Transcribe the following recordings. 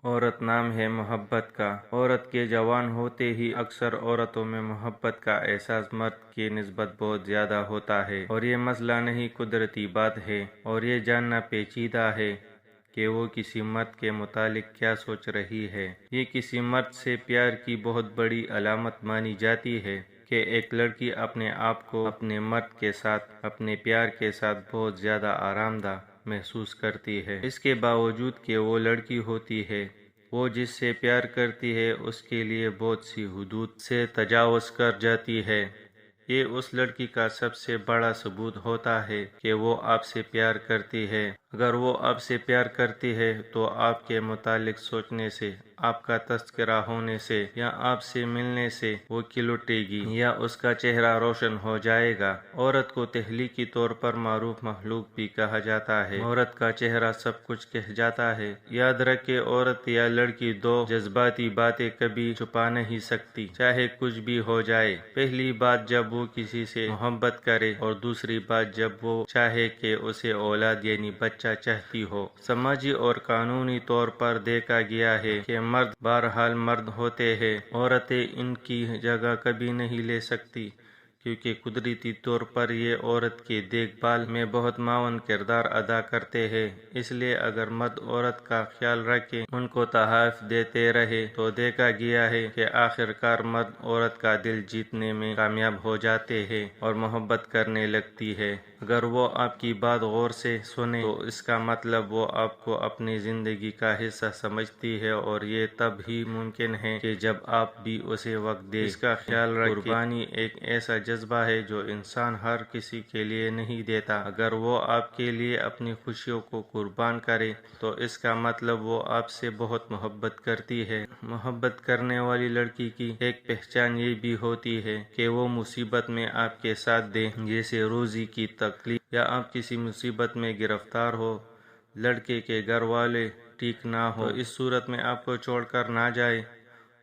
عورت نام ہے محبت کا۔ عورت کے جوان ہوتے ہی اکثر عورتوں میں محبت کا احساس مرد کی نسبت بہت زیادہ ہوتا ہے، اور یہ مسئلہ نہیں قدرتی بات ہے، اور یہ جاننا پیچیدہ ہے کہ وہ کسی مرد کے متعلق کیا سوچ رہی ہے۔ یہ کسی مرد سے پیار کی بہت بڑی علامت مانی جاتی ہے کہ ایک لڑکی اپنے آپ کو اپنے مرد کے ساتھ، اپنے پیار کے ساتھ بہت زیادہ آرام دہ محسوس کرتی ہے۔ اس کے باوجود کہ وہ لڑکی ہوتی ہے، وہ جس سے پیار کرتی ہے اس کے لیے بہت سی حدود سے تجاوز کر جاتی ہے۔ یہ اس لڑکی کا سب سے بڑا ثبوت ہوتا ہے کہ وہ آپ سے پیار کرتی ہے۔ اگر وہ آپ سے پیار کرتی ہے تو آپ کے متعلق سوچنے سے، آپ کا تذکرہ ہونے سے، یا آپ سے ملنے سے وہ کھل اٹھے گی، یا اس کا چہرہ روشن ہو جائے گا۔ عورت کو تخلیقی طور پر معروف مخلوق بھی کہا جاتا ہے۔ عورت کا چہرہ سب کچھ کہہ جاتا ہے۔ یاد رکھیں، عورت یا لڑکی دو جذباتی باتیں کبھی چھپا نہیں سکتی، چاہے کچھ بھی ہو جائے۔ پہلی بات جب وہ کسی سے محبت کرے، اور دوسری بات جب وہ چاہے کہ اسے اولاد یعنی بچہ چاہتی ہو۔ سماجی اور قانونی طور پر دیکھا گیا ہے کہ مرد بہرحال مرد ہوتے ہیں، عورتیں ان کی جگہ کبھی نہیں لے سکتی، کیونکہ قدرتی طور پر یہ عورت کی دیکھ بھال میں بہت معاون کردار ادا کرتے ہیں۔ اس لیے اگر مرد عورت کا خیال رکھے، ان کو تحائف دیتے رہے، تو دیکھا گیا ہے کہ آخر کار مرد عورت کا دل جیتنے میں کامیاب ہو جاتے ہیں اور محبت کرنے لگتی ہے۔ اگر وہ آپ کی بات غور سے سنے تو اس کا مطلب وہ آپ کو اپنی زندگی کا حصہ سمجھتی ہے، اور یہ تب ہی ممکن ہے کہ جب آپ بھی اسے وقت دیں۔ اس کا خیال رکھیں، قربانی ایک ایسا جذبہ ہے جو انسان ہر کسی کے لیے نہیں دیتا۔ اگر وہ آپ کے لیے اپنی خوشیوں کو قربان کرے تو اس کا مطلب وہ آپ سے بہت محبت کرتی ہے۔ محبت کرنے والی لڑکی کی ایک پہچان یہ بھی ہوتی ہے کہ وہ مصیبت میں آپ کے ساتھ دے، جیسے روزی کی تکلیف، یا آپ کسی مصیبت میں گرفتار ہو، لڑکے کے گھر والے ٹھیک نہ ہو، تو اس صورت میں آپ کو چھوڑ کر نہ جائے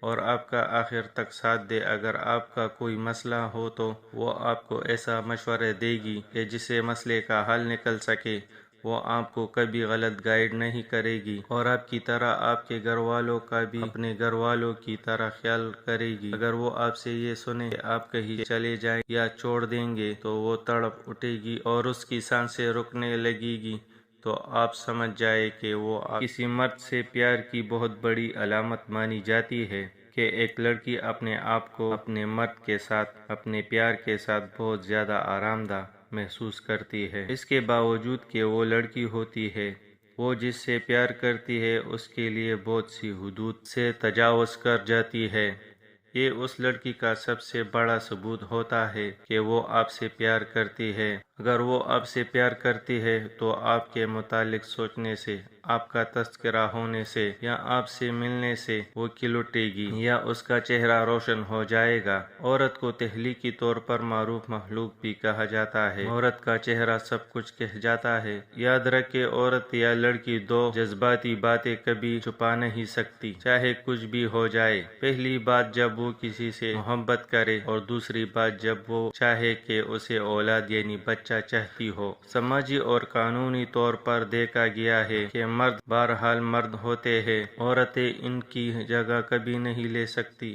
اور آپ کا آخر تک ساتھ دے۔ اگر آپ کا کوئی مسئلہ ہو تو وہ آپ کو ایسا مشورہ دے گی کہ جس سے مسئلے کا حل نکل سکے۔ وہ آپ کو کبھی غلط گائیڈ نہیں کرے گی، اور آپ کی طرح آپ کے گھر والوں کا بھی اپنے گھر والوں کی طرح خیال کرے گی۔ اگر وہ آپ سے یہ سنے کہ آپ کہیں چلے جائیں یا چھوڑ دیں گے تو وہ تڑپ اٹھے گی اور اس کی سانسیں رکنے لگے گی، تو آپ سمجھ جائے کہ وہ کسی مرد سے پیار کی بہت بڑی علامت مانی جاتی ہے کہ ایک لڑکی اپنے آپ کو اپنے مرد کے ساتھ، اپنے پیار کے ساتھ بہت زیادہ آرام دہ محسوس کرتی ہے۔ اس کے باوجود کہ وہ لڑکی ہوتی ہے، وہ جس سے پیار کرتی ہے اس کے لیے بہت سی حدود سے تجاوز کر جاتی ہے۔ یہ اس لڑکی کا سب سے بڑا ثبوت ہوتا ہے کہ وہ آپ سے پیار کرتی ہے۔ اگر وہ آپ سے پیار کرتی ہے تو آپ کے متعلق سوچنے سے، آپ کا تذکرہ ہونے سے، یا آپ سے ملنے سے وہ کھل اٹھے گی، یا اس کا چہرہ روشن ہو جائے گا۔ عورت کو تخلیقی طور پر معروف مخلوق بھی کہا جاتا ہے۔ عورت کا چہرہ سب کچھ کہہ جاتا ہے۔ یاد رکھیں، عورت یا لڑکی دو جذباتی باتیں کبھی چھپا نہیں سکتی، چاہے کچھ بھی ہو جائے۔ پہلی بات جب وہ کسی سے محبت کرے، اور دوسری بات جب وہ چاہے کہ اسے اولاد یعنی بچہ چاہتی ہو۔ سماجی اور قانونی طور پر دیکھا گیا ہے کہ مرد بہرحال مرد ہوتے ہیں، عورتیں ان کی جگہ کبھی نہیں لے سکتی،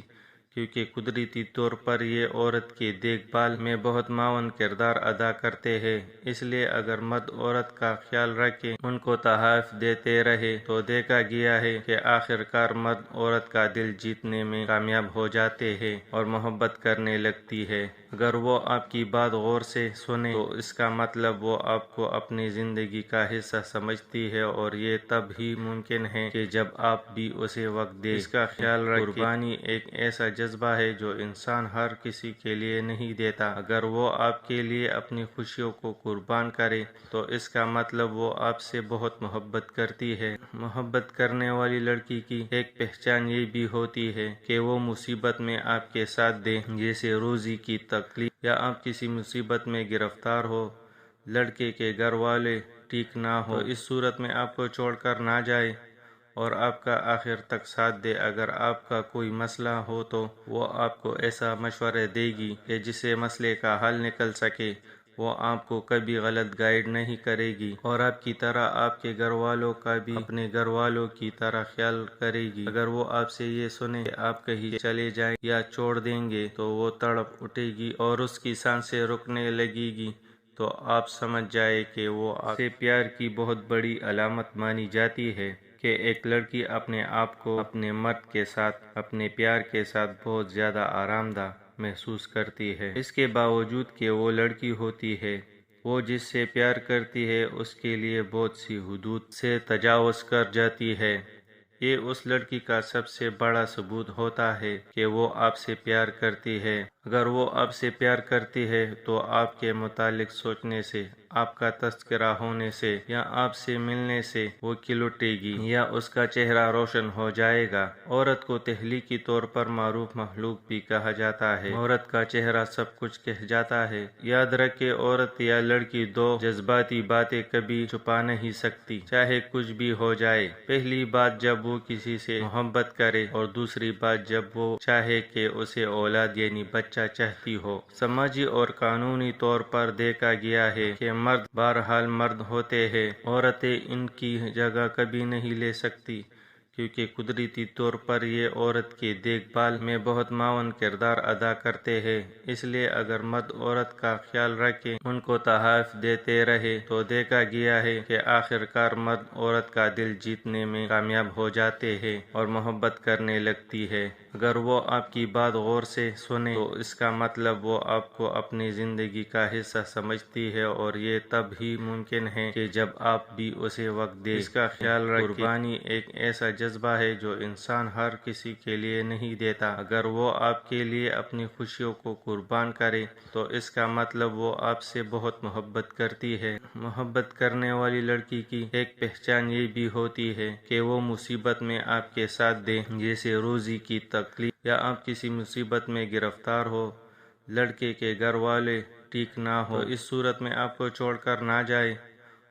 کیونکہ قدرتی طور پر یہ عورت کی دیکھ بھال میں بہت معاون کردار ادا کرتے ہیں۔ اس لیے اگر مرد عورت کا خیال رکھے، ان کو تحائف دیتے رہے، تو دیکھا گیا ہے کہ آخر کار مرد عورت کا دل جیتنے میں کامیاب ہو جاتے ہیں اور محبت کرنے لگتی ہے۔ اگر وہ آپ کی بات غور سے سنے تو اس کا مطلب وہ آپ کو اپنی زندگی کا حصہ سمجھتی ہے، اور یہ تب ہی ممکن ہے کہ جب آپ بھی اسے وقت دیں۔ اس کا خیال رکھیں، قربانی ایک ایسا جذبہ ہے جو انسان ہر کسی کے لیے نہیں دیتا۔ اگر وہ آپ کے لیے اپنی خوشیوں کو قربان کرے تو اس کا مطلب وہ آپ سے بہت محبت کرتی ہے۔ محبت کرنے والی لڑکی کی ایک پہچان یہ بھی ہوتی ہے کہ وہ مصیبت میں آپ کے ساتھ دے، جیسے روزی کی تکلیف، یا آپ کسی مصیبت میں گرفتار ہو، لڑکے کے گھر والے ٹھیک نہ ہو، تو اس صورت میں آپ کو چھوڑ کر نہ جائے اور آپ کا آخر تک ساتھ دے۔ اگر آپ کا کوئی مسئلہ ہو تو وہ آپ کو ایسا مشورہ دے گی کہ جس سے مسئلے کا حل نکل سکے۔ وہ آپ کو کبھی غلط گائیڈ نہیں کرے گی، اور آپ کی طرح آپ کے گھر والوں کا بھی اپنے گھر والوں کی طرح خیال کرے گی۔ اگر وہ آپ سے یہ سنے کہ آپ کہیں چلے جائیں یا چھوڑ دیں گے تو وہ تڑپ اٹھے گی اور اس کی سانسیں رکنے لگے گی، تو آپ سمجھ جائے کہ وہ آپ سے پیار کی بہت بڑی علامت مانی جاتی ہے کہ ایک لڑکی اپنے آپ کو اپنے مرد کے ساتھ، اپنے پیار کے ساتھ بہت زیادہ آرام دہ محسوس کرتی ہے۔ اس کے باوجود کہ وہ لڑکی ہوتی ہے، وہ جس سے پیار کرتی ہے اس کے لیے بہت سی حدود سے تجاوز کر جاتی ہے۔ یہ اس لڑکی کا سب سے بڑا ثبوت ہوتا ہے کہ وہ آپ سے پیار کرتی ہے۔ اگر وہ آپ سے پیار کرتی ہے تو آپ کے متعلق سوچنے سے، آپ کا تذکرہ ہونے سے یا آپ سے ملنے سے وہ کھل اٹھے گی یا اس کا چہرہ روشن ہو جائے گا۔ عورت کو تخلیقی طور پر معروف مخلوق بھی کہا جاتا ہے۔ عورت کا چہرہ سب کچھ کہہ جاتا ہے۔ یاد رکھیں، عورت یا لڑکی دو جذباتی باتیں کبھی چھپا نہیں سکتی، چاہے کچھ بھی ہو جائے۔ پہلی بات جب وہ کسی سے محبت کرے، اور دوسری بات جب وہ چاہے کہ اسے اولاد یعنی بچہ چاہتی ہو۔ سماجی اور قانونی طور پر دیکھا گیا ہے کہ مرد بہرحال مرد ہوتے ہیں، عورتیں ان کی جگہ کبھی نہیں لے سکتی، کیونکہ قدرتی طور پر یہ عورت کی دیکھ بھال میں بہت معاون کردار ادا کرتے ہیں۔ اس لیے اگر مرد عورت کا خیال رکھے، ان کو تحائف دیتے رہے، تو دیکھا گیا ہے کہ آخر کار مرد عورت کا دل جیتنے میں کامیاب ہو جاتے ہیں اور محبت کرنے لگتی ہے۔ اگر وہ آپ کی بات غور سے سنے تو اس کا مطلب وہ آپ کو اپنی زندگی کا حصہ سمجھتی ہے، اور یہ تب ہی ممکن ہے کہ جب آپ بھی اسے وقت دیں۔ اس کا خیال رکھیں، قربانی ایک ایسا جذبہ ہے جو انسان ہر کسی کے لیے نہیں دیتا۔ اگر وہ آپ کے لیے اپنی خوشیوں کو قربان کرے تو اس کا مطلب وہ آپ سے بہت محبت کرتی ہے۔ محبت کرنے والی لڑکی کی ایک پہچان یہ بھی ہوتی ہے کہ وہ مصیبت میں آپ کے ساتھ دے، جیسے روزی کی تکلیف یا آپ کسی مصیبت میں گرفتار ہو، لڑکے کے گھر والے ٹھیک نہ ہو، تو اس صورت میں آپ کو چھوڑ کر نہ جائے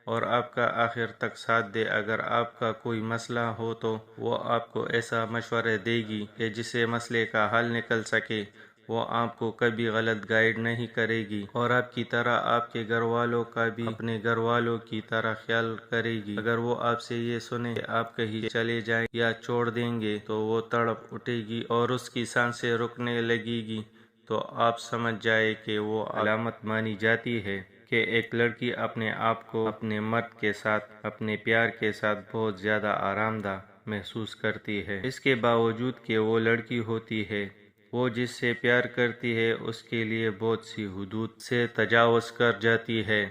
اور آپ کا آخر تک ساتھ دے۔ اگر آپ کا کوئی مسئلہ ہو تو وہ آپ کو ایسا مشورہ دے گی کہ جس سے مسئلے کا حل نکل سکے۔ وہ آپ کو کبھی غلط گائیڈ نہیں کرے گی، اور آپ کی طرح آپ کے گھر والوں کا بھی اپنے گھر والوں کی طرح خیال کرے گی۔ اگر وہ آپ سے یہ سنے کہ آپ کہیں چلے جائیں یا چھوڑ دیں گے تو وہ تڑپ اٹھے گی اور اس کی سانسیں رکنے لگے گی، تو آپ سمجھ جائے کہ وہ علامت مانی جاتی ہے کہ ایک لڑکی اپنے آپ کو اپنے مرد کے ساتھ، اپنے پیار کے ساتھ بہت زیادہ آرام دہ محسوس کرتی ہے۔ اس کے باوجود کہ وہ لڑکی ہوتی ہے، وہ جس سے پیار کرتی ہے اس کے لیے بہت سی حدود سے تجاوز کر جاتی ہے۔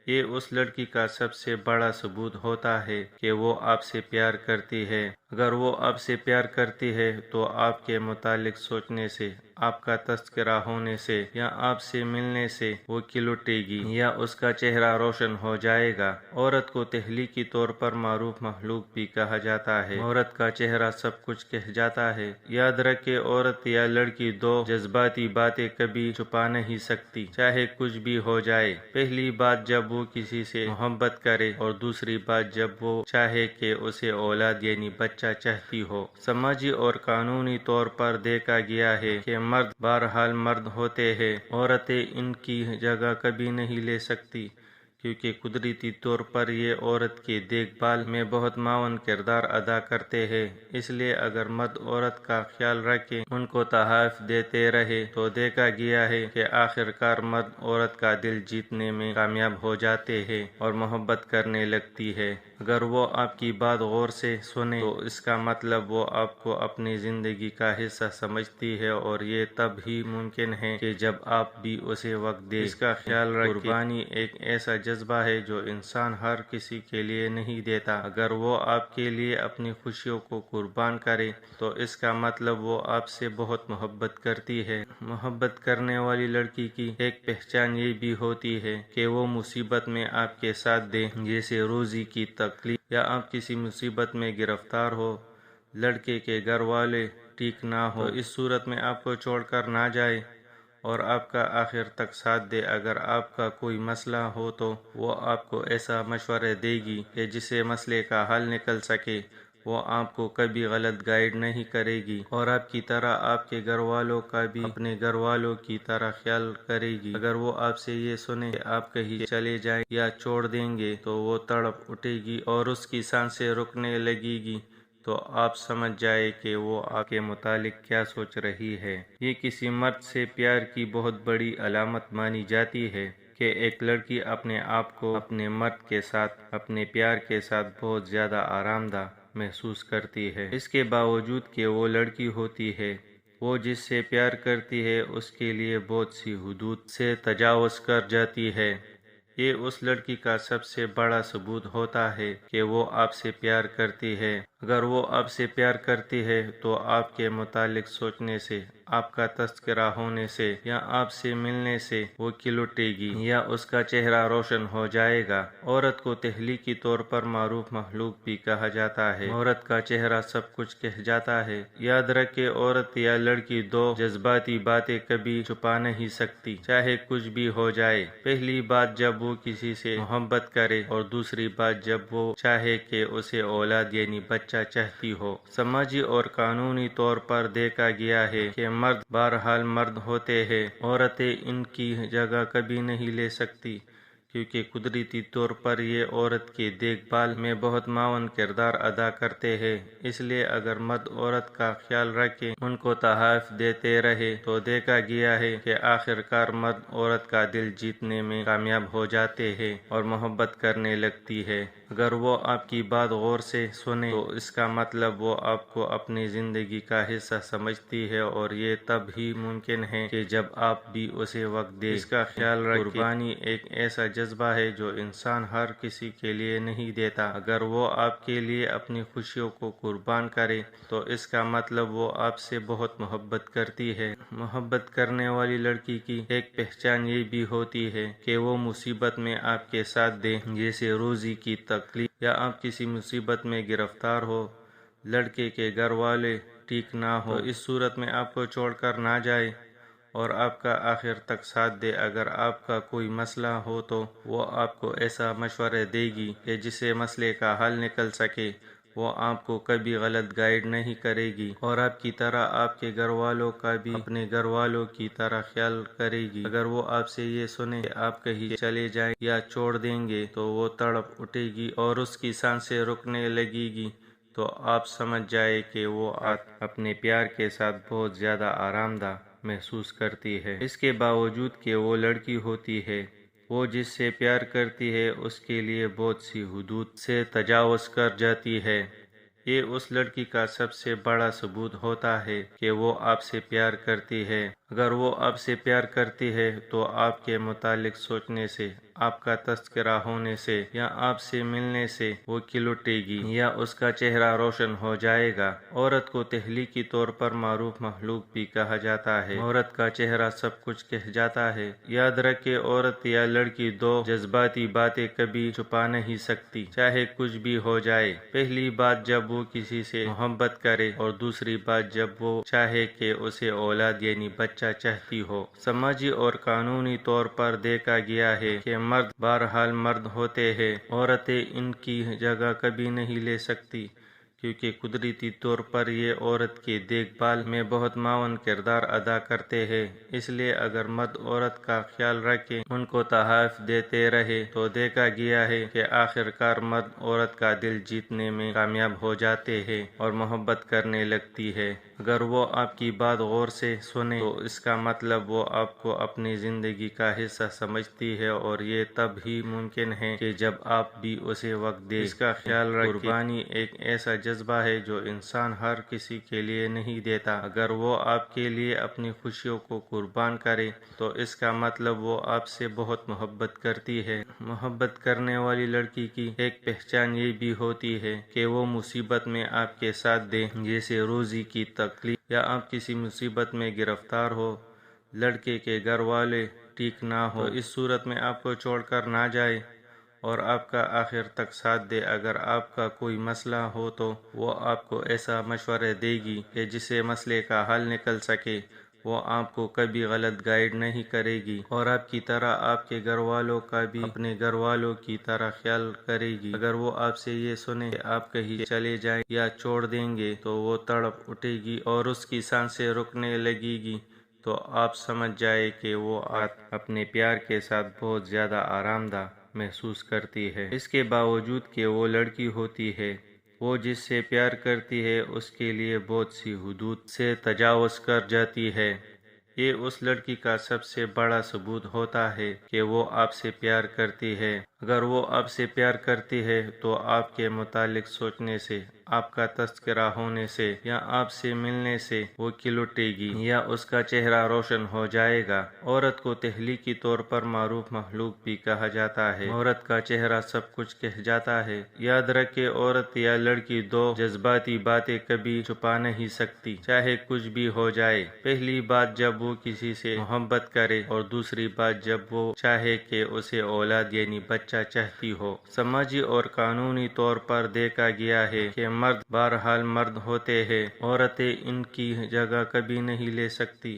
یہ اس لڑکی کا سب سے بڑا ثبوت ہوتا ہے کہ وہ آپ سے پیار کرتی ہے۔ اگر وہ آپ سے پیار کرتی ہے تو آپ کے متعلق سوچنے سے، آپ کا تذکرہ ہونے سے یا آپ سے ملنے سے وہ کھل اٹھے گی یا اس کا چہرہ روشن ہو جائے گا۔ عورت کو تخلیقی طور پر معروف مخلوق بھی کہا جاتا ہے۔ عورت کا چہرہ سب کچھ کہہ جاتا ہے۔ یاد رکھیں، عورت یا لڑکی دو جذباتی باتیں کبھی چھپا نہیں سکتی، چاہے کچھ بھی ہو جائے۔ پہلی بات جب وہ کسی سے محبت کرے، اور دوسری بات جب وہ چاہے کہ اسے اولاد یعنی بچہ چاہتی ہو۔ سماجی اور قانونی طور پر دیکھا گیا ہے کہ مرد بہرحال مرد ہوتے ہیں، عورتیں ان کی جگہ کبھی نہیں لے سکتی، کیونکہ قدرتی طور پر یہ عورت کی دیکھ بھال میں بہت معاون کردار ادا کرتے ہیں۔ اس لیے اگر مرد عورت کا خیال رکھے، ان کو تحائف دیتے رہے، تو دیکھا گیا ہے کہ آخر کار مرد عورت کا دل جیتنے میں کامیاب ہو جاتے ہیں اور محبت کرنے لگتی ہے۔ اگر وہ آپ کی بات غور سے سنے تو اس کا مطلب وہ آپ کو اپنی زندگی کا حصہ سمجھتی ہے، اور یہ تب ہی ممکن ہے کہ جب آپ بھی اسے وقت دیں۔ اس کا خیال رکھیں، قربانی ایک ایسا جذبہ ہے جو انسان ہر کسی کے لیے نہیں دیتا۔ اگر وہ آپ کے لیے اپنی خوشیوں کو قربان کرے تو اس کا مطلب وہ آپ سے بہت محبت کرتی ہے۔ محبت کرنے والی لڑکی کی ایک پہچان یہ بھی ہوتی ہے کہ وہ مصیبت میں آپ کے ساتھ دے، جیسے روزی کی تکلیف یا آپ کسی مصیبت میں گرفتار ہو، لڑکے کے گھر والے ٹھیک نہ ہو، تو اس صورت میں آپ کو چھوڑ کر نہ جائے اور آپ کا آخر تک ساتھ دے۔ اگر آپ کا کوئی مسئلہ ہو تو وہ آپ کو ایسا مشورہ دے گی کہ جس سے مسئلے کا حل نکل سکے۔ وہ آپ کو کبھی غلط گائیڈ نہیں کرے گی، اور آپ کی طرح آپ کے گھر والوں کا بھی اپنے گھر والوں کی طرح خیال کرے گی۔ اگر وہ آپ سے یہ سنے کہ آپ کہیں چلے جائیں یا چھوڑ دیں گے تو وہ تڑپ اٹھے گی اور اس کی سانسیں رکنے لگے گی، تو آپ سمجھ جائے کہ وہ آپ کے متعلق کیا سوچ رہی ہے۔ یہ کسی مرد سے پیار کی بہت بڑی علامت مانی جاتی ہے کہ ایک لڑکی اپنے آپ کو اپنے مرد کے ساتھ، اپنے پیار کے ساتھ بہت زیادہ آرام دہ محسوس کرتی ہے، اس کے باوجود کہ وہ لڑکی ہوتی ہے۔ وہ جس سے پیار کرتی ہے اس کے لیے بہت سی حدود سے تجاوز کر جاتی ہے۔ یہ اس لڑکی کا سب سے بڑا ثبوت ہوتا ہے کہ وہ آپ سے پیار کرتی ہے۔ اگر وہ آپ سے پیار کرتی ہے تو آپ کے متعلق سوچنے سے، آپ کا تذکرہ ہونے سے یا آپ سے ملنے سے وہ کھل اٹھے گی یا اس کا چہرہ روشن ہو جائے گا۔ عورت کو تخلیقی طور پر معروف مخلوق بھی کہا جاتا ہے۔ عورت کا چہرہ سب کچھ کہہ جاتا ہے۔ یاد رکھیں، عورت یا لڑکی دو جذباتی باتیں کبھی چھپا نہیں سکتی، چاہے کچھ بھی ہو جائے۔ پہلی بات جب وہ کسی سے محبت کرے، اور دوسری بات جب وہ چاہے کہ اسے اولاد یعنی بچہ چاہتی ہو۔ سماجی اور قانونی طور پر دیکھا گیا ہے کہ مرد بہرحال مرد ہوتے ہیں، عورتیں ان کی جگہ کبھی نہیں لے سکتی، کیونکہ قدرتی طور پر یہ عورت کی دیکھ بھال میں بہت معاون کردار ادا کرتے ہیں۔ اس لیے اگر مرد عورت کا خیال رکھے، ان کو تحائف دیتے رہے، تو دیکھا گیا ہے کہ آخر کار مرد عورت کا دل جیتنے میں کامیاب ہو جاتے ہیں اور محبت کرنے لگتی ہے۔ اگر وہ آپ کی بات غور سے سنے تو اس کا مطلب وہ آپ کو اپنی زندگی کا حصہ سمجھتی ہے، اور یہ تب ہی ممکن ہے کہ جب آپ بھی اسے وقت دیں۔ اس کا خیال رکھیں، قربانی ایک ایسا جذبہ ہے جو انسان ہر کسی کے لیے نہیں دیتا۔ اگر وہ آپ کے لیے اپنی خوشیوں کو قربان کرے تو اس کا مطلب وہ آپ سے بہت محبت کرتی ہے۔ محبت کرنے والی لڑکی کی ایک پہچان یہ بھی ہوتی ہے کہ وہ مصیبت میں آپ کے ساتھ دے، جیسے روزی کی تکلیف یا آپ کسی مصیبت میں گرفتار ہو، لڑکے کے گھر والے ٹھیک نہ ہو، تو اس صورت میں آپ کو چھوڑ کر نہ جائے اور آپ کا آخر تک ساتھ دے۔ اگر آپ کا کوئی مسئلہ ہو تو وہ آپ کو ایسا مشورہ دے گی کہ جس سے مسئلے کا حل نکل سکے۔ وہ آپ کو کبھی غلط گائیڈ نہیں کرے گی، اور آپ کی طرح آپ کے گھر والوں کا بھی اپنے گھر والوں کی طرح خیال کرے گی۔ اگر وہ آپ سے یہ سنے کہ آپ کہیں چلے جائیں یا چھوڑ دیں گے تو وہ تڑپ اٹھے گی اور اس کی سانسیں رکنے لگے گی، تو آپ سمجھ جائے کہ وہ اپنے پیار کے ساتھ بہت زیادہ آرام دہ محسوس کرتی ہے، اس کے باوجود کہ وہ لڑکی ہوتی ہے۔ وہ جس سے پیار کرتی ہے اس کے لیے بہت سی حدود سے تجاوز کر جاتی ہے۔ یہ اس لڑکی کا سب سے بڑا ثبوت ہوتا ہے کہ وہ آپ سے پیار کرتی ہے۔ اگر وہ آپ سے پیار کرتی ہے تو آپ کے متعلق سوچنے سے، آپ کا تذکرہ ہونے سے یا آپ سے ملنے سے وہ کھل اٹھے گی یا اس کا چہرہ روشن ہو جائے گا۔ عورت کو تخلیقی طور پر معروف مخلوق بھی کہا جاتا ہے۔ عورت کا چہرہ سب کچھ کہہ جاتا ہے۔ یاد رکھیں، عورت یا لڑکی دو جذباتی باتیں کبھی چھپا نہیں سکتی، چاہے کچھ بھی ہو جائے۔ پہلی بات جب وہ کسی سے محبت کرے، اور دوسری بات جب وہ چاہے کہ اسے اولاد یعنی بچہ چاہتی ہو۔ سماجی اور قانونی طور پر دیکھا گیا ہے کہ مرد بہرحال مرد ہوتے ہیں، عورتیں ان کی جگہ کبھی نہیں لے سکتی، کیونکہ قدرتی طور پر یہ عورت کی دیکھ بھال میں بہت معاون کردار ادا کرتے ہیں۔ اس لیے اگر مرد عورت کا خیال رکھے، ان کو تحائف دیتے رہے، تو دیکھا گیا ہے کہ آخر کار مرد عورت کا دل جیتنے میں کامیاب ہو جاتے ہیں اور محبت کرنے لگتی ہے۔ اگر وہ آپ کی بات غور سے سنے تو اس کا مطلب وہ آپ کو اپنی زندگی کا حصہ سمجھتی ہے، اور یہ تب ہی ممکن ہے کہ جب آپ بھی اسے وقت دیں۔ اس کا خیال رکھیں، قربانی ایک ایسا جذبہ ہے جو انسان ہر کسی کے لیے نہیں دیتا۔ اگر وہ آپ کے لیے اپنی خوشیوں کو قربان کرے تو اس کا مطلب وہ آپ سے بہت محبت کرتی ہے۔ محبت کرنے والی لڑکی کی ایک پہچان یہ بھی ہوتی ہے کہ وہ مصیبت میں آپ کے ساتھ دے، جیسے روزی کی تکلیف یا آپ کسی مصیبت میں گرفتار ہو، لڑکے کے گھر والے ٹھیک نہ ہو، تو اس صورت میں آپ کو چھوڑ کر نہ جائے اور آپ کا آخر تک ساتھ دے۔ اگر آپ کا کوئی مسئلہ ہو تو وہ آپ کو ایسا مشورہ دے گی کہ جس سے مسئلے کا حل نکل سکے۔ وہ آپ کو کبھی غلط گائیڈ نہیں کرے گی، اور آپ کی طرح آپ کے گھر والوں کا بھی اپنے گھر والوں کی طرح خیال کرے گی۔ اگر وہ آپ سے یہ سنے کہ آپ کہیں چلے جائیں یا چھوڑ دیں گے تو وہ تڑپ اٹھے گی اور اس کی سانسیں رکنے لگے گی، تو آپ سمجھ جائے کہ وہ اپنے پیار کے ساتھ بہت زیادہ آرام دہ محسوس کرتی ہے۔ اس کے باوجود کہ وہ لڑکی ہوتی ہے، وہ جس سے پیار کرتی ہے اس کے لیے بہت سی حدود سے تجاوز کر جاتی ہے۔ یہ اس لڑکی کا سب سے بڑا ثبوت ہوتا ہے کہ وہ آپ سے پیار کرتی ہے۔ اگر وہ آپ سے پیار کرتی ہے تو آپ کے متعلق سوچنے سے، آپ کا تذکرہ ہونے سے یا آپ سے ملنے سے وہ کھل اٹھے گی یا اس کا چہرہ روشن ہو جائے گا۔ عورت کو تخلیقی طور پر معروف مخلوق بھی کہا جاتا ہے۔ عورت کا چہرہ سب کچھ کہہ جاتا ہے۔ یاد رکھے، عورت یا لڑکی دو جذباتی باتیں کبھی چھپا نہیں سکتی، چاہے کچھ بھی ہو جائے۔ پہلی بات جب وہ کسی سے محبت کرے، اور دوسری بات جب وہ چاہے کہ اسے اولاد یعنی بچہ چاہتی ہو۔ سماجی اور قانونی طور پر دیکھا گیا ہے کہ مرد بہرحال مرد ہوتے ہیں، عورتیں ان کی جگہ کبھی نہیں لے سکتی،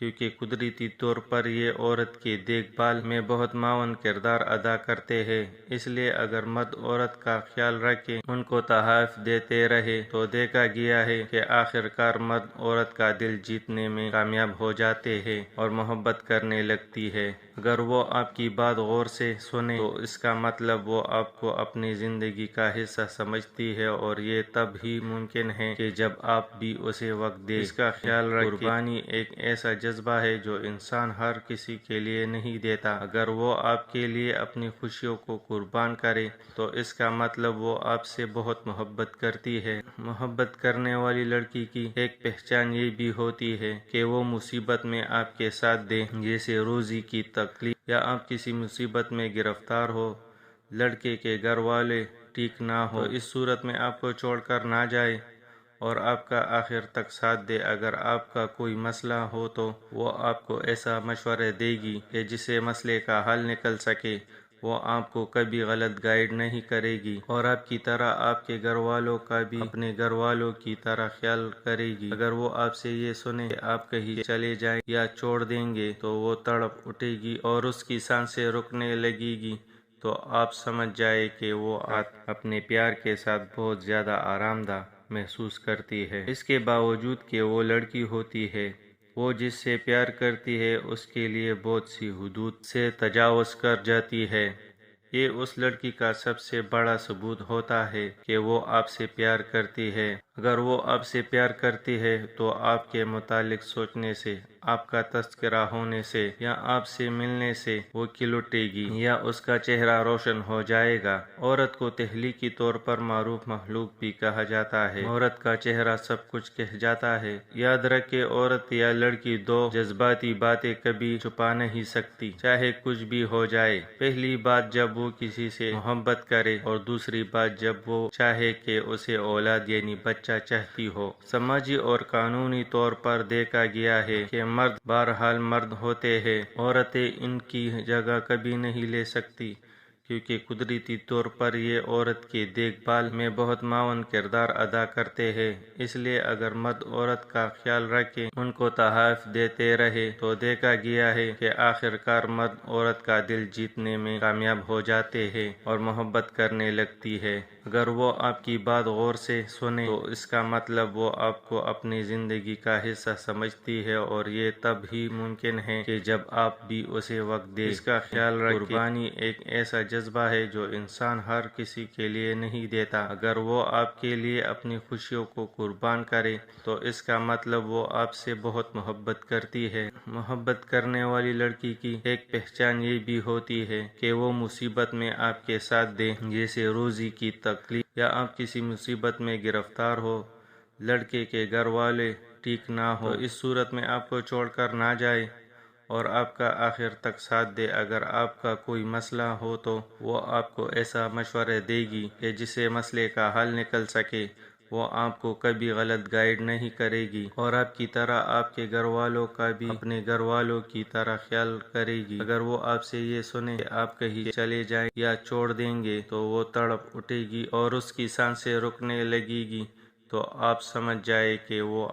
کیونکہ قدرتی طور پر یہ عورت کے دیکھ بھال میں بہت معاون کردار ادا کرتے ہیں۔ اس لیے اگر مرد عورت کا خیال رکھے، ان کو تحائف دیتے رہے، تو دیکھا گیا ہے کہ آخر کار مرد عورت کا دل جیتنے میں کامیاب ہو جاتے ہیں اور محبت کرنے لگتی ہے۔ اگر وہ آپ کی بات غور سے سنے تو اس کا مطلب وہ آپ کو اپنی زندگی کا حصہ سمجھتی ہے، اور یہ تب ہی ممکن ہے کہ جب آپ بھی اسے وقت دیں۔ اس کا خیال رکھیں، قربانی ایک ایسا جذبہ ہے جو انسان ہر کسی کے لیے نہیں دیتا۔ اگر وہ آپ کے لیے اپنی خوشیوں کو قربان کرے تو اس کا مطلب وہ آپ سے بہت محبت کرتی ہے۔ محبت کرنے والی لڑکی کی ایک پہچان یہ بھی ہوتی ہے کہ وہ مصیبت میں آپ کے ساتھ دے، جیسے روزی کی تکلیف یا آپ کسی مصیبت میں گرفتار ہو، لڑکے کے گھر والے ٹھیک نہ ہو، تو اس صورت میں آپ کو چھوڑ کر نہ جائے اور آپ کا آخر تک ساتھ دے۔ اگر آپ کا کوئی مسئلہ ہو تو وہ آپ کو ایسا مشورہ دے گی کہ جس سے مسئلے کا حل نکل سکے۔ وہ آپ کو کبھی غلط گائیڈ نہیں کرے گی، اور آپ کی طرح آپ کے گھر والوں کا بھی اپنے گھر والوں کی طرح خیال کرے گی۔ اگر وہ آپ سے یہ سنے کہ آپ کہیں چلے جائیں یا چھوڑ دیں گے تو وہ تڑپ اٹھے گی اور اس کی سانسیں رکنے لگے گی، تو آپ سمجھ جائے کہ وہ اپنے پیار کے ساتھ بہت زیادہ آرام دہ محسوس کرتی ہے۔ اس کے باوجود کہ وہ لڑکی ہوتی ہے، وہ جس سے پیار کرتی ہے اس کے لیے بہت سی حدود سے تجاوز کر جاتی ہے۔ یہ اس لڑکی کا سب سے بڑا ثبوت ہوتا ہے کہ وہ آپ سے پیار کرتی ہے۔ اگر وہ آپ سے پیار کرتی ہے تو آپ کے متعلق سوچنے سے، آپ کا تذکرہ ہونے سے یا آپ سے ملنے سے وہ کھل اٹھے گی یا اس کا چہرہ روشن ہو جائے گا۔ عورت کو تخلیقی طور پر معروف مخلوق بھی کہا جاتا ہے۔ عورت کا چہرہ سب کچھ کہہ جاتا ہے۔ یاد رکھے، عورت یا لڑکی دو جذباتی باتیں کبھی چھپا نہیں سکتی، چاہے کچھ بھی ہو جائے۔ پہلی بات جب وہ کسی سے محبت کرے، اور دوسری بات جب وہ چاہے کہ اسے اولاد یعنی بچہ چاہتی ہو۔ سماجی اور قانونی طور پر دیکھا گیا ہے کہ مرد بہرحال مرد ہوتے ہیں، عورتیں ان کی جگہ کبھی نہیں لے سکتی، کیونکہ قدرتی طور پر یہ عورت کے دیکھ بھال میں بہت معاون کردار ادا کرتے ہیں۔ اس لیے اگر مرد عورت کا خیال رکھے، ان کو تحائف دیتے رہے، تو دیکھا گیا ہے کہ آخر کار مرد عورت کا دل جیتنے میں کامیاب ہو جاتے ہیں اور محبت کرنے لگتی ہے۔ اگر وہ آپ کی بات غور سے سنے تو اس کا مطلب وہ آپ کو اپنی زندگی کا حصہ سمجھتی ہے، اور یہ تب ہی ممکن ہے کہ جب آپ بھی اسے وقت دیں۔ اس کا خیال رکھیں، قربانی ایک ایسا جذبہ ہے جو انسان ہر کسی کے لیے نہیں دیتا۔ اگر وہ آپ کے لیے اپنی خوشیوں کو قربان کرے تو اس کا مطلب وہ آپ سے بہت محبت کرتی ہے۔ محبت کرنے والی لڑکی کی ایک پہچان یہ بھی ہوتی ہے کہ وہ مصیبت میں آپ کے ساتھ دے، جیسے روزی کی تکلیف یا آپ کسی مصیبت میں گرفتار ہو، لڑکے کے گھر والے ٹھیک نہ ہو، تو اس صورت میں آپ کو چھوڑ کر نہ جائے اور آپ کا آخر تک ساتھ دے۔ اگر آپ کا کوئی مسئلہ ہو تو وہ آپ کو ایسا مشورہ دے گی کہ جس سے مسئلے کا حل نکل سکے۔ وہ آپ کو کبھی غلط گائیڈ نہیں کرے گی، اور آپ کی طرح آپ کے گھر والوں کا بھی اپنے گھر والوں کی طرح خیال کرے گی۔ اگر وہ آپ سے یہ سنے کہ آپ کہیں چلے جائیں یا چھوڑ دیں گے تو وہ تڑپ اٹھے گی اور اس کی سانسیں رکنے لگے گی، تو آپ سمجھ جائے کہ وہ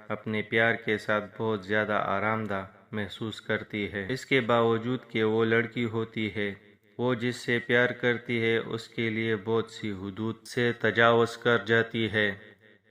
اپنے پیار کے ساتھ بہت زیادہ آرام دہ محسوس کرتی ہے۔ اس کے باوجود کہ وہ لڑکی ہوتی ہے، وہ جس سے پیار کرتی ہے اس کے لیے بہت سی حدود سے تجاوز کر جاتی ہے۔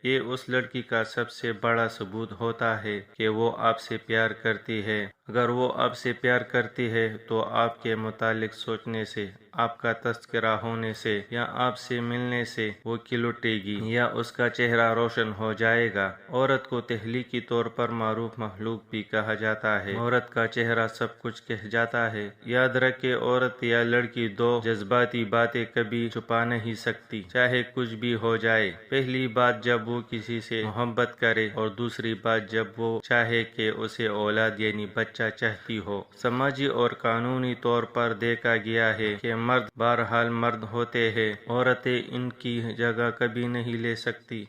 یہ اس لڑکی کا سب سے بڑا ثبوت ہوتا ہے کہ وہ آپ سے پیار کرتی ہے۔ اگر وہ آپ سے پیار کرتی ہے تو آپ کے متعلق سوچنے سے، آپ کا تذکرہ ہونے سے یا آپ سے ملنے سے وہ کھل اٹھے گی یا اس کا چہرہ روشن ہو جائے گا۔ عورت کو تخلیقی طور پر معروف مخلوق بھی کہا جاتا ہے۔ عورت کا چہرہ سب کچھ کہہ جاتا ہے۔ یاد رکھیں، عورت یا لڑکی دو جذباتی باتیں کبھی چھپا نہیں سکتی، چاہے کچھ بھی ہو جائے۔ پہلی بات جب وہ کسی سے محبت کرے، اور دوسری بات جب وہ چاہے کہ اسے اولاد یعنی بچہ چاہتی ہو۔ سماجی اور قانونی طور پر دیکھا گیا ہے کہ مرد بہرحال مرد ہوتے ہیں، عورتیں ان کی جگہ کبھی نہیں لے سکتی،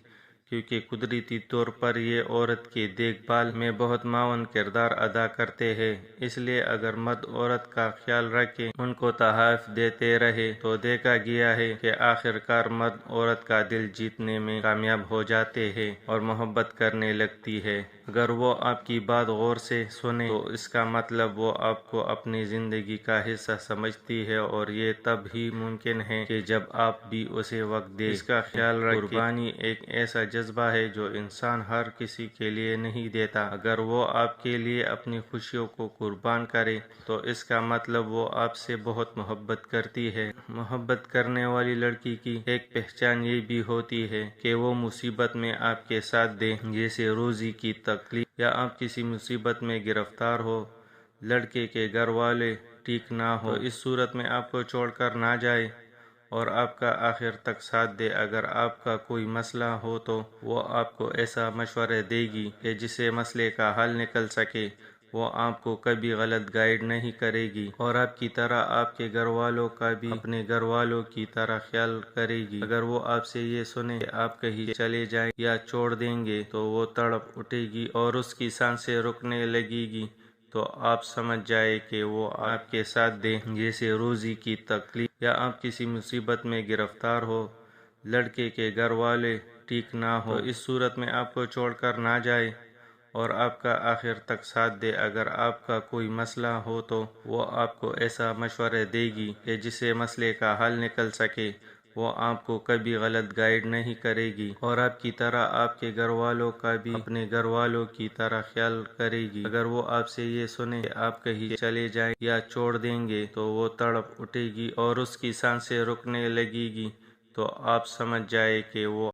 کیونکہ قدرتی طور پر یہ عورت کی دیکھ بھال میں بہت معاون کردار ادا کرتے ہیں۔ اس لیے اگر مرد عورت کا خیال رکھے، ان کو تحائف دیتے رہے، تو دیکھا گیا ہے کہ آخر کار مرد عورت کا دل جیتنے میں کامیاب ہو جاتے ہیں اور محبت کرنے لگتی ہے۔ اگر وہ آپ کی بات غور سے سنے تو اس کا مطلب وہ آپ کو اپنی زندگی کا حصہ سمجھتی ہے، اور یہ تب ہی ممکن ہے کہ جب آپ بھی اسے وقت دیں۔ اس کا خیال رکھیں، قربانی ایک ایسا جذبہ ہے جو انسان ہر کسی کے لیے نہیں دیتا۔ اگر وہ آپ کے لیے اپنی خوشیوں کو قربان کرے تو اس کا مطلب وہ آپ سے بہت محبت کرتی ہے۔ محبت کرنے والی لڑکی کی ایک پہچان یہ بھی ہوتی ہے کہ وہ مصیبت میں آپ کے ساتھ دے، جیسے روزی کی تکلیف یا آپ کسی مصیبت میں گرفتار ہو، لڑکے کے گھر والے ٹھیک نہ ہو، تو اس صورت میں آپ کو چھوڑ کر نہ جائے اور آپ کا آخر تک ساتھ دے۔ اگر آپ کا کوئی مسئلہ ہو تو وہ آپ کو ایسا مشورہ دے گی کہ جس سے مسئلے کا حل نکل سکے۔ وہ آپ کو کبھی غلط گائیڈ نہیں کرے گی، اور آپ کی طرح آپ کے گھر والوں کا بھی اپنے گھر والوں کی طرح خیال کرے گی۔ اگر وہ آپ سے یہ سنے کہ آپ کہیں چلے جائیں یا چھوڑ دیں گے تو وہ تڑپ اٹھے گی اور اس کی سانسیں رکنے لگے گی، تو آپ سمجھ جائے کہ وہ آپ کے ساتھ دیں، جیسے روزی کی تکلیف یا آپ کسی مصیبت میں گرفتار ہو، لڑکے کے گھر والے ٹھیک نہ ہو، تو اس صورت میں آپ کو چھوڑ کر نہ جائے اور آپ کا آخر تک ساتھ دے۔ اگر آپ کا کوئی مسئلہ ہو تو وہ آپ کو ایسا مشورہ دے گی کہ جس سے مسئلے کا حل نکل سکے۔ وہ آپ کو کبھی غلط گائیڈ نہیں کرے گی، اور آپ کی طرح آپ کے گھر والوں کا بھی اپنے گھر والوں کی طرح خیال کرے گی۔ اگر وہ آپ سے یہ سنے کہ آپ کہیں چلے جائیں یا چھوڑ دیں گے تو وہ تڑپ اٹھے گی اور اس کی سانسیں رکنے لگے گی، تو آپ سمجھ جائے کہ وہ